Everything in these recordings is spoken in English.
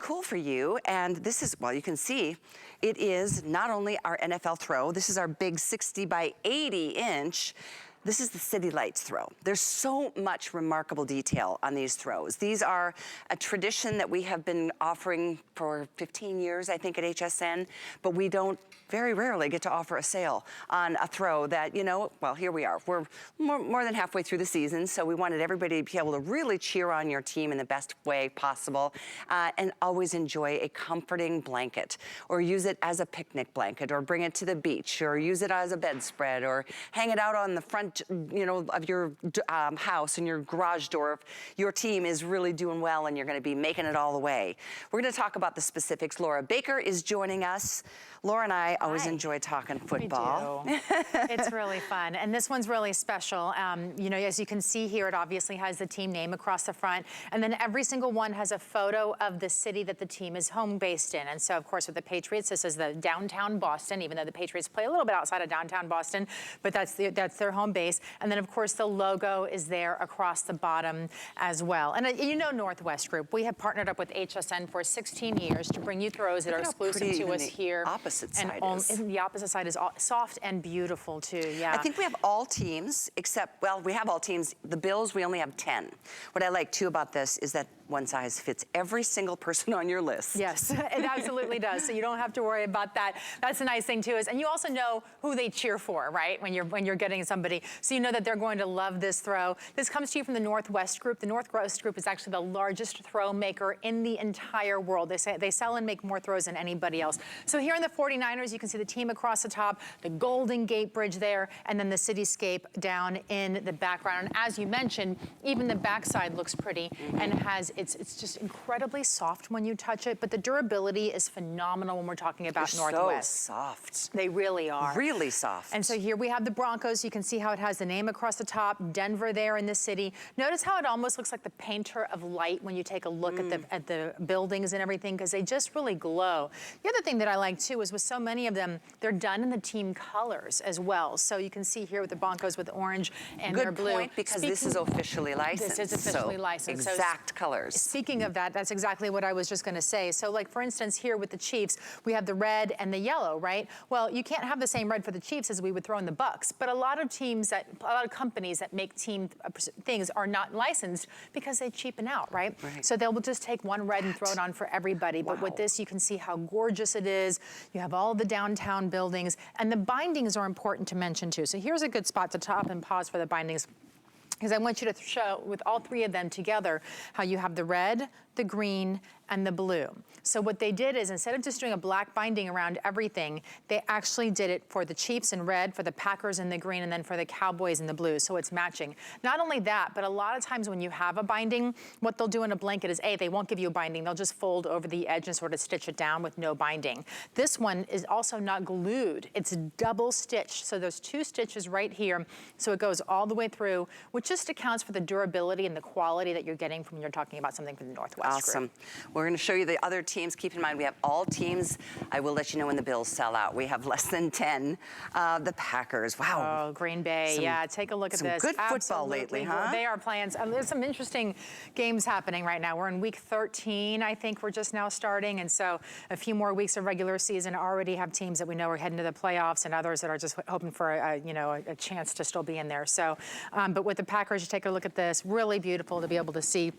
Cool for you, and this is, well, you can see, it is not only our NFL throw, this is our big 60 by 80 inch. This is the City Lights throw. There's so much remarkable detail on these throws. These are a tradition that we have been offering for 15 years, I think, at HSN, but we don't very rarely get to offer a sale on a throw that, you know, well, here we are. We're more than halfway through the season, so we wanted everybody to be able to really cheer on your team in the best way possible, and always enjoy a comforting blanket, or use it as a picnic blanket, or bring it to the beach, or use it as a bedspread, or hang it out on the front, you know, of your house and your garage door if your team is really doing well and you're going to be making it all the way. We're going to talk about the specifics. Laura Baker is joining us. Laura and I always enjoy talking football. We do. It's really fun. And this one's really special. You know, as you can see here, it obviously has the team name across the front. And then every single one has a photo of the city that the team is home based in. And so, of course, with the Patriots, this is the downtown Boston, even though the Patriots play a little bit outside of downtown Boston, but that's their home base. And then, of course, the logo is there across the bottom as well. And you know Northwest Group, we have partnered up with HSN for 16 years to bring you throws that are exclusive to us here. And the opposite side is soft and beautiful too, yeah. I think we have all teams except, well, we have all teams. The Bills, we only have 10. What I like too about this is that one size fits every single person on your list. Yes, it absolutely does. So you don't have to worry about that. That's the nice thing too and you also know who they cheer for, right? When you're getting somebody. So you know that they're going to love this throw. This comes to you from the Northwest Group. The Northwest Group is actually the largest throw maker in the entire world. They sell and make more throws than anybody else. So here in the 49ers, you can see the team across the top, the Golden Gate Bridge there, and then the cityscape down in the background. And as you mentioned, even the backside looks pretty and has it's just incredibly soft when you touch it, but the durability is phenomenal when we're talking about Northwest. So soft. They really are. Really soft. And so here we have the Broncos. You can see how it has the name across the top, Denver there in the city. Notice how it almost looks like the painter of light when you take a look at the buildings and everything, because they just really glow. The other thing that I like too is with so many of them, they're done in the team colors as well. So you can see here with the Broncos with orange and their blue. Good point, because this is officially licensed. This is officially licensed. Exact colors. Speaking of that, that's exactly what I was just going to say. So like, for instance, here with the Chiefs, we have the red and the yellow, right? Well, you can't have the same red for the Chiefs as we would throw in the Bucks, but a lot of companies that make team things are not licensed because they cheapen out, right? So they'll just take one red and throw it on for everybody. But with this, you can see how gorgeous it is. You have all the downtown buildings, and the bindings are important to mention too. So here's a good spot to top and pause for the bindings, because I want you to show with all three of them together how you have the red, the green, and the blue. So what they did is, instead of just doing a black binding around everything, they actually did it for the Chiefs in red, for the Packers in the green, and then for the Cowboys in the blue, so it's matching. Not only that, but a lot of times when you have a binding, what they'll do in a blanket is, they won't give you a binding, they'll just fold over the edge and sort of stitch it down with no binding. This one is also not glued, it's double stitched, so there's two stitches right here, so it goes all the way through, which just accounts for the durability and the quality that you're getting from when you're talking about something from the Northwest Awesome. Group. We're going to show you the other teams. Keep in mind, we have all teams. I will let you know when the Bills sell out. We have less than 10. The Packers, wow. Oh, Green Bay, yeah, take a look at this. Some good football lately, huh? They are playing. There's some interesting games happening right now. We're in week 13, I think we're just now starting, and so a few more weeks of regular season. Already have teams that we know are heading to the playoffs, and others that are just hoping for a chance to still be in there. So, but with the Packers, you take a look at this. Really beautiful to be able to see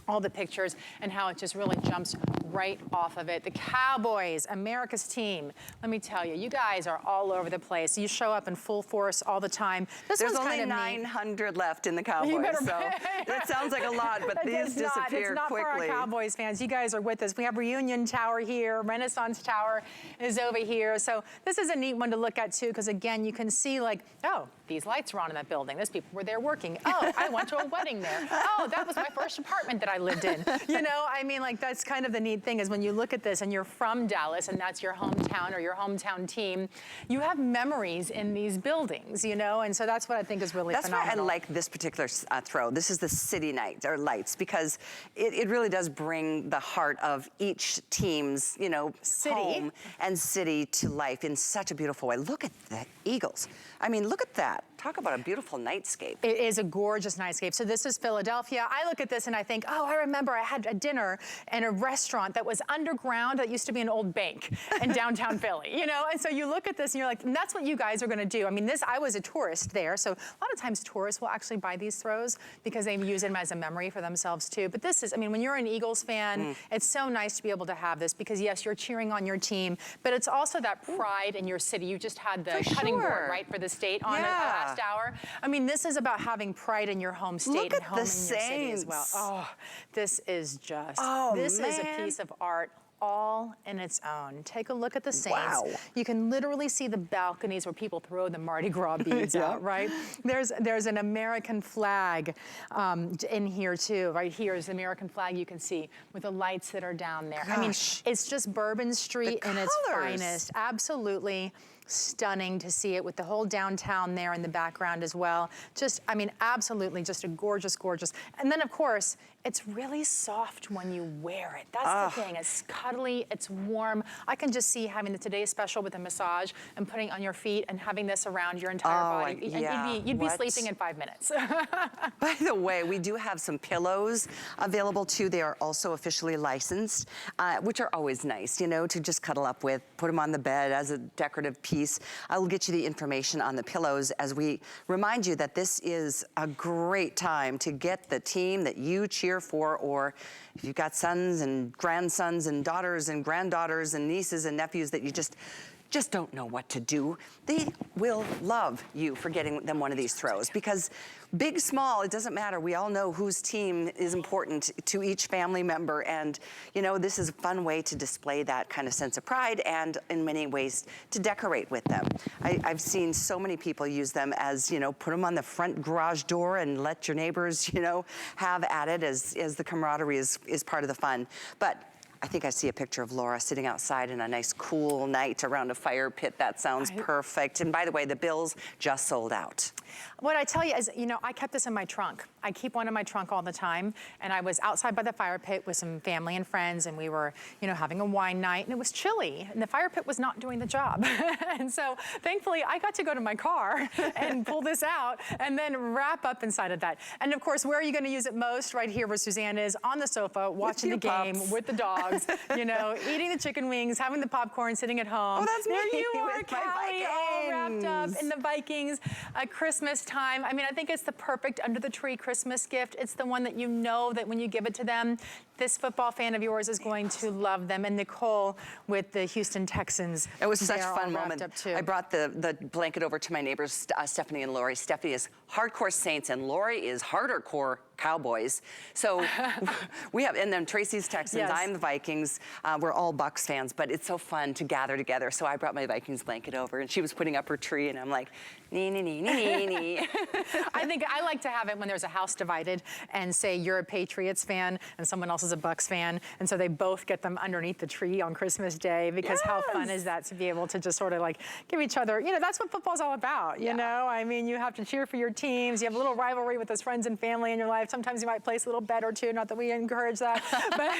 all the pictures and how it just really jumps right off of it. The Cowboys, America's team. Let me tell you, you guys are all over the place. You show up in full force all the time. There's only 900 left in the Cowboys, so that sounds like a lot, but these disappear quickly. It's not for our Cowboys fans. You guys are with us. We have Reunion Tower here. Renaissance Tower is over here. So this is a neat one to look at too, because again, you can see like, oh, these lights are on in that building. Those people were there working. Oh, I went to a wedding there. Oh, that was my first apartment that I lived in. You know, I mean, like, that's kind of the neat thing is when you look at this and you're from Dallas and that's your hometown or your hometown team, you have memories in these buildings, you know, and so that's what I think is really phenomenal. That's why I like this particular throw. This is the City Night, or Lights, because it really does bring the heart of each team's, you know, home and city to life in such a beautiful way. Look at the Eagles. I mean, look at that. Talk about a beautiful nightscape. It is a gorgeous nightscape. So this is Philadelphia. I look at this and I think, oh, I remember I had a dinner in a restaurant that was underground that used to be an old bank in downtown Philly, you know? And so you look at this and you're like, and that's what you guys are gonna do. I mean, I was a tourist there, so a lot of times tourists will actually buy these throws because they use them as a memory for themselves too. But this is, I mean, when you're an Eagles fan, it's so nice to be able to have this because yes, you're cheering on your team, but it's also that pride in your city. You just had the cutting board, right, for the state on it last hour. I mean, this is about having pride in your home state and home in your city as well. Oh, this is just, this is a piece of art all in its own. Take a look at the Saints. Wow. You can literally see the balconies where people throw the Mardi Gras beads out, right? There's an American flag in here too. Right here is the American flag you can see with the lights that are down there. I mean, it's just Bourbon Street in its finest. Absolutely stunning to see it with the whole downtown there in the background as well. Just, I mean, absolutely just a gorgeous, gorgeous. And then of course, it's really soft when you wear it. That's the thing, it's cuddly, it's warm. I can just see having the Today Special with a massage and putting it on your feet and having this around your entire body. And you'd be sleeping in 5 minutes. By the way, we do have some pillows available too. They are also officially licensed, which are always nice, you know, to just cuddle up with, put them on the bed as a decorative piece. I will get you the information on the pillows as we remind you that this is a great time to get the team that you cheer for, or if you've got sons and grandsons and daughters and granddaughters and nieces and nephews that you just don't know what to do, they will love you for getting them one of these throws because big, small, it doesn't matter. We all know whose team is important to each family member. And, you know, this is a fun way to display that kind of sense of pride and in many ways to decorate with them. I've seen so many people use them as, you know, put them on the front garage door and let your neighbors, you know, have at it as the camaraderie is part of the fun. But I think I see a picture of Laura sitting outside in a nice cool night around a fire pit. That sounds perfect. And by the way, the Bills just sold out. What I tell you is, you know, I kept this in my trunk. I keep one in my trunk all the time. And I was outside by the fire pit with some family and friends, and we were, you know, having a wine night, and it was chilly, and the fire pit was not doing the job. And so thankfully, I got to go to my car and pull this out and then wrap up inside of that. And of course, where are you going to use it most? Right here where Suzanne is, on the sofa, watching the game with the dogs, you know, eating the chicken wings, having the popcorn, sitting at home. Oh, that's me. There you are, with my Callie, all wrapped up in the Vikings Christmas time. I mean, I think it's the perfect under the tree Christmas gift. It's the one that you know that when you give it to them, this football fan of yours is going to love them. And Nicole with the Houston Texans. It was such a fun moment. I brought the blanket over to my neighbors, Stephanie and Lori. Stephanie is hardcore Saints and Lori is harder core Cowboys. So we have, and then Tracy's Texans, I'm the Vikings. We're all Bucks fans, but it's so fun to gather together. So I brought my Vikings blanket over and she was putting up her tree and I'm like, nee, nee, nee, nee, nee. I think I like to have it when there's a house divided and say you're a Patriots fan and someone else is a Bucks fan. And so they both get them underneath the tree on Christmas Day because how fun is that to be able to just sort of like give each other, you know, that's what football's all about, you know? I mean, you have to cheer for your teams. You have a little rivalry with those friends and family in your life. Sometimes you might place a little bet or two, not that we encourage that, but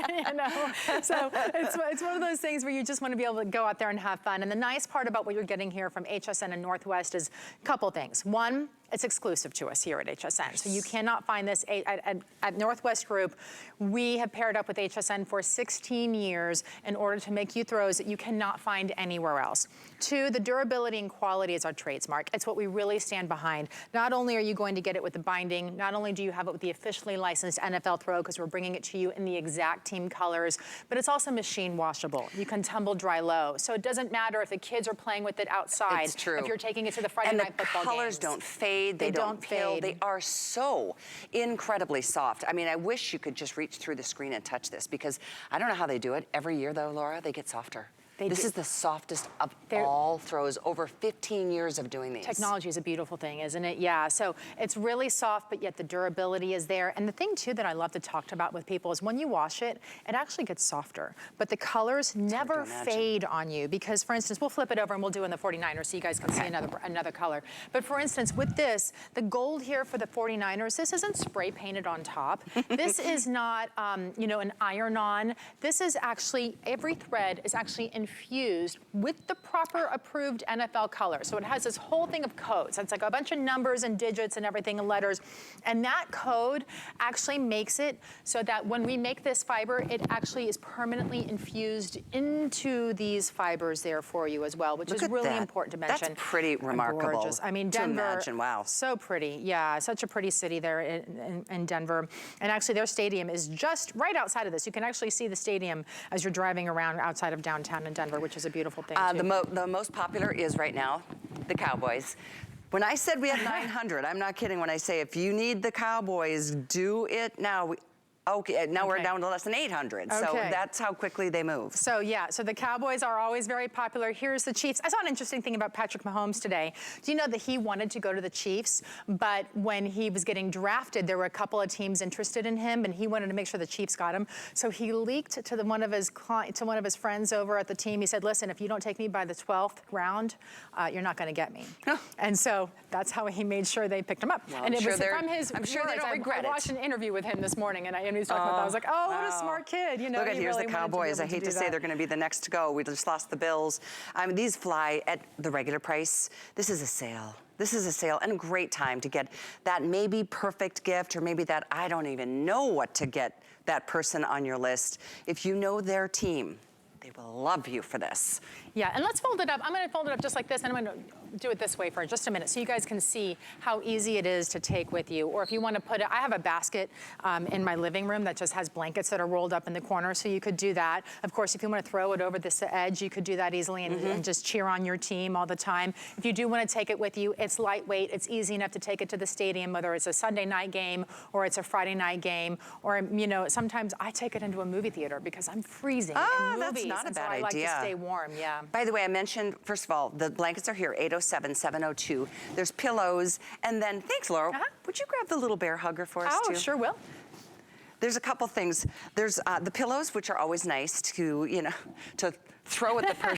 you know, so it's one of those things where you just want to be able to go out there and have fun. And the nice part about what you're getting here from HSN and Northwest is a couple things. One, it's exclusive to us here at HSN. So you cannot find this at Northwest Group. We have paired up with HSN for 16 years in order to make you throws that you cannot find anywhere else. Two, the durability and quality is our trademark. It's what we really stand behind. Not only are you going to get it with the binding, not only do you have it with the officially licensed NFL throw, because we're bringing it to you in the exact team colors, but it's also machine washable. You can tumble dry low. So it doesn't matter if the kids are playing with it outside. It's true. If you're taking it to the Friday night football games. And the colors don't fade. They don't peel. They are so incredibly soft. I mean, I wish you could just reach through the screen and touch this because I don't know how they do it. Every year though, Laura, they get softer. This is the softest of all throws. Over 15 years of doing these. Technology is a beautiful thing, isn't it? Yeah, so it's really soft, but yet the durability is there. And the thing too that I love to talk about with people is when you wash it, it actually gets softer. But the colors never fade on you because, for instance, we'll flip it over and we'll do in the 49ers so you guys can see another color. But for instance, with this, the gold here for the 49ers, this isn't spray painted on top. This is not, you know, an iron-on. This is actually, every thread is actually infused infused with the proper approved NFL color. So it has this whole thing of codes. It's like a bunch of numbers and digits and everything and letters. And that code actually makes it so that when we make this fiber, it actually is permanently infused into these fibers there for you as well, which is really important to mention. That's pretty remarkable. Gorgeous. I mean, Denver, to imagine, wow. So pretty. Yeah, such a pretty city there in Denver. And actually their stadium is just right outside of this. You can actually see the stadium as you're driving around outside of downtown in Denver, which is a beautiful thing too. The most popular is right now the Cowboys. When I said we had 900, I'm not kidding when I say if you need the Cowboys, do it now. Okay, now we're down to less than 800. So that's how quickly they move. So yeah, so the Cowboys are always very popular. Here's the Chiefs. I saw an interesting thing about Patrick Mahomes today. Do you know that he wanted to go to the Chiefs, but when he was getting drafted, there were a couple of teams interested in him, and he wanted to make sure the Chiefs got him. So he leaked to one of his friends over at the team. He said, "Listen, if you don't take me by the 12th round, you're not going to get me." And so that's how he made sure they picked him up. Well, and it was from his I'm sure words. they don't regret it. I watched an interview with him this morning, and he was talking about that. I was like, oh, what a smart kid. You know, look at here's really the Cowboys. I hate to say they're going to be the next to go. We just lost the Bills. I mean, these fly at the regular price. This is a sale. This is a sale and a great time to get that maybe perfect gift, or maybe that I don't even know what to get that person on your list. If you know their team, they will love you for this. Yeah, and let's fold it up. I'm going to fold it up just like this, and I'm going to do it this way for just a minute so you guys can see how easy it is to take with you. Or if you want to put it, I have a basket in my living room that just has blankets that are rolled up in the corner, so you could do that. Of course, if you want to throw it over this edge, you could do that easily and just cheer on your team all the time. If you do want to take it with you, it's lightweight. It's easy enough to take it to the stadium, whether it's a Sunday night game or it's a Friday night game, or, you know, sometimes I take it into a movie theater because I'm freezing in movies. That's not a bad I like idea. to stay warm, yeah. By the way, I mentioned, first of all, the blankets are here, 807-702. There's pillows, and then, thanks, Laurel. Would you grab the little bear hugger for us, too? Oh, sure will. There's a couple things. There's the pillows, which are always nice to, you know, to throw at the person.